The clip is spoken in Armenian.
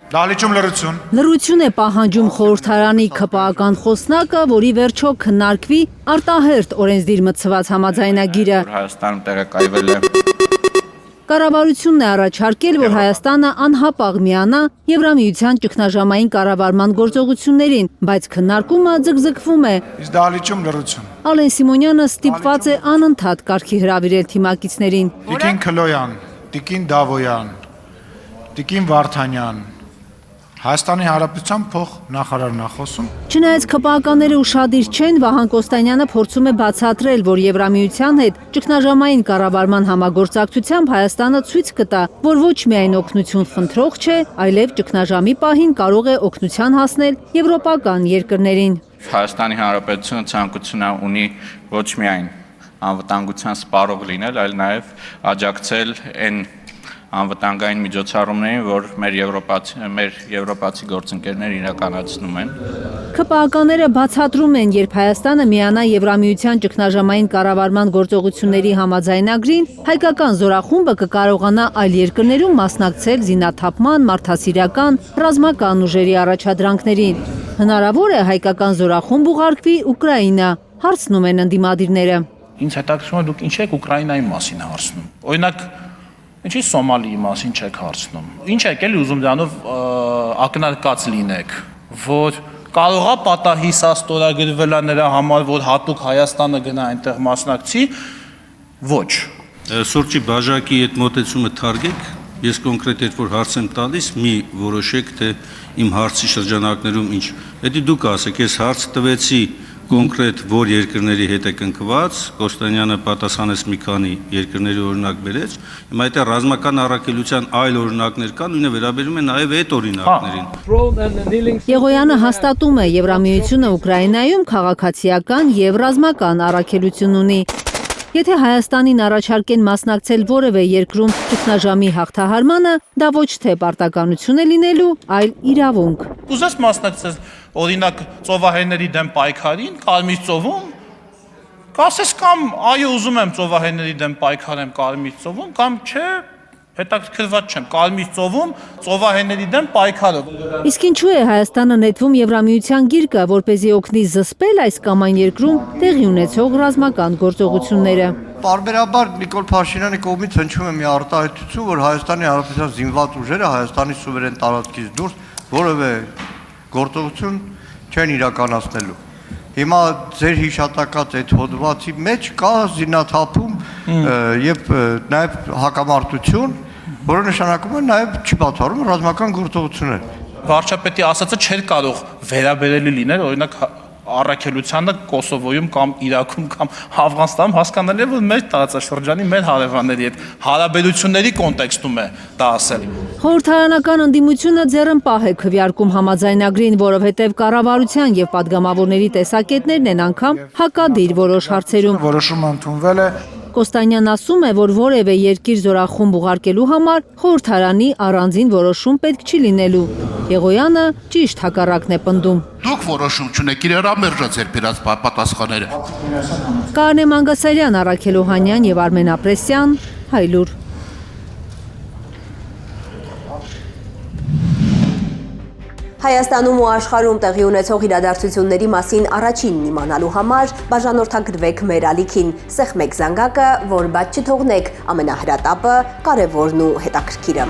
Դահլիճում լրություն։ Լրություն է պահանջում խորհրդարանի ՔՊԱ-ական խոսնակը, որի վերջո քննարկվի արտահերթ օրենսդիր մտցված համաձայնագիրը։ Հայաստանում տեղակայվել է Կառավարությունն է առաջարկել, որ Հայաստանը անհապաղ միանա Եվրամիության ճգնաժամային կառավարման գործողություններին, բայց քննարկումը ձգձգվում է։ Իսկ դահլիճում լրություն։ Ալեն Սիմոնյանը ստիպված է անընդհատ կարգի հրավիրել թիմակիցներին։ Տիկին Քլոյան, Տիկին Դավոյան, Տիկին Վարդանյան, Հայաստանի Հանրապետության փոխնախարարն է խոսում։ Չնայած ՔՊԱ-ականները ուշադիր չեն, Վահան Կոստանյանը փորձում է բացատրել, որ Եվրամիության հետ ճգնաժամային կառավարման համագործակցությամբ Հայաստանը ցույց կտա, որ ոչ միայն օգնություն խնդրող չէ, այլև ճգնաժամի պահին կարող է օգնության հասնել եվրոպական երկրներին։ Հայաստանի Հանրապետությունը ցանկություն ունի ոչ միայն անվտանգության սպառող լինել, այլ նաև աջակցել այն անվտանգային միջոցառումներին, որ մեր եվրոպացի գործընկերներ իրականացնում են։ ՔՊԱ-ականները բացատրում են, երբ Հայաստանը միանա Եվրամիության ճգնաժամային կառավարման գործողությունների համաձայնագրին, հայկական զորախումբը կկարողանա այլ երկրներում մասնակցել զինաթափման, մարդասիրական, ռազմական ուժերի առաջադրանքներին։ Հնարավոր է հայկական զորախումբ ուղարկվի Ուկրաինա, հարցնում են ընդդիմադիրները։ Ինձ հետաքրքրում է, դուք ինչ եք Ուկրաինայի մասին հարցնում։ Օրինակ, ինչի Սոմալիի մասին չեք հարցնում։ Ինչ եք էլի ուզում դրանով ակնարկած լինեք, որ կարող է պատահի սա ստորագրվել է նրա համար, որ հատուկ Հայաստանը գնա այնտեղ մասնակցի, ոչ։ Սուրճի բաժակի այդ մոտեցումը թարգեք, ես կոնկրետ այդ որ հարց եմ տալիս, մի որոշեք, թե իմ հարցի շրջանակներում ինչ։ Եթե դուք ասեք, ես հարց տվեցի կոնկրետ որ երկրների հետ է կնքված, Կոստանյանը պատասխանեց մի քանի երկրների օրինակ բերեց, հիմա եթե ռազմական առաքելության այլ օրինակներ կան, նույնը վերաբերում է նաև այդ օրինակներին։ Եղոյանը հաստատում է, Եվրամիությունը Ուկրաինայում քաղաքացիական եւ ռազմական առաքելություն ունի։ Եթե Հայաստանին առաջարկեն մասնակցել որևէ երկրում ճգնաժամի հաղթահարմանը, դա ոչ թե պարտականություն է լինելու, այլ իրավունք։ Ուզես մասնակցես օրինակ ծովահենների դեմ պայքարին, Կարմիր ծովում, կասես կամ այո ուզում եմ ծովահենների դեմ պայքարեմ Կարմիր ծովում, կամ չէ, հետաքրքրված չեմ Կարմիր ծովում, ծովահենների դեմ պայքարով։ Իսկ ինչու է Հայաստանը նետվում Եվրամիության գիրկը, որպեսզի օգնի զսպել այս կամ այն երկրում տեղի ունեցող ռազմական գործողությունները։ Պարբերաբար Նիկոլ Փաշինյանի կողմից հնչում է մի արտահայտություն, որ Հայաստանի Հանրապետության զինված ուժերը Հայաստանի սուվերեն տարածքից դուրս որևէ գործողություն չեն իրականացնելու։ Հիմա ձեր հիշատակած այդ հոդվածի մեջ կա զինաթափում եւ նաեւ հակամարտություն, որը նշանակում է նաեւ չի բացառում ռազմական գործողություններ։ Վարչապետի ասածը չէր կարող վերաբերելի լինել, օրինակ առաքելությանը Կոսովոյում կամ Իրաքում կամ Աֆղանստանում հասկանալի է, որ մեր տարածաշրջանի մեր հարևանների հետ հարաբերությունների կոնտեքստում է դա ասել։ Խորհրդարանական ընդդիմությունը ձեռնպահ է քվեարկում համաձայնագրին, որովհետև կառավարության եւ падգամավորների տեսակետներն են անգամ հակադիր որոշ հարցերում։ Որոշումը ընդունվել է։ Կոստանյանն ասում է, որ որևէ երկիր զորախումբ ուղարկելու համար խորհրդարանի առանձին որոշում պետք չի լինելու։ Եղոյանը ճիշտ հակառակն է պնդում։ Դուք որոշում չունեք, իրար ամերժա ձեր բերած պատասխանները։ Կարնե Մանգասարյան, Առաքել Օհանյան եւ Արմեն Ապրեսյան, Հայլուր։ Հայաստանում ու աշխարհում տեղի ունեցող իրադարձությունների մասին առաջինն իմանալու համար բաժանորդագրվեք մեր ալիքին, սեղմեք զանգակը, որ բաց չթողնեք ամենահրատապը, կարևորն ու հետաքրքիրը։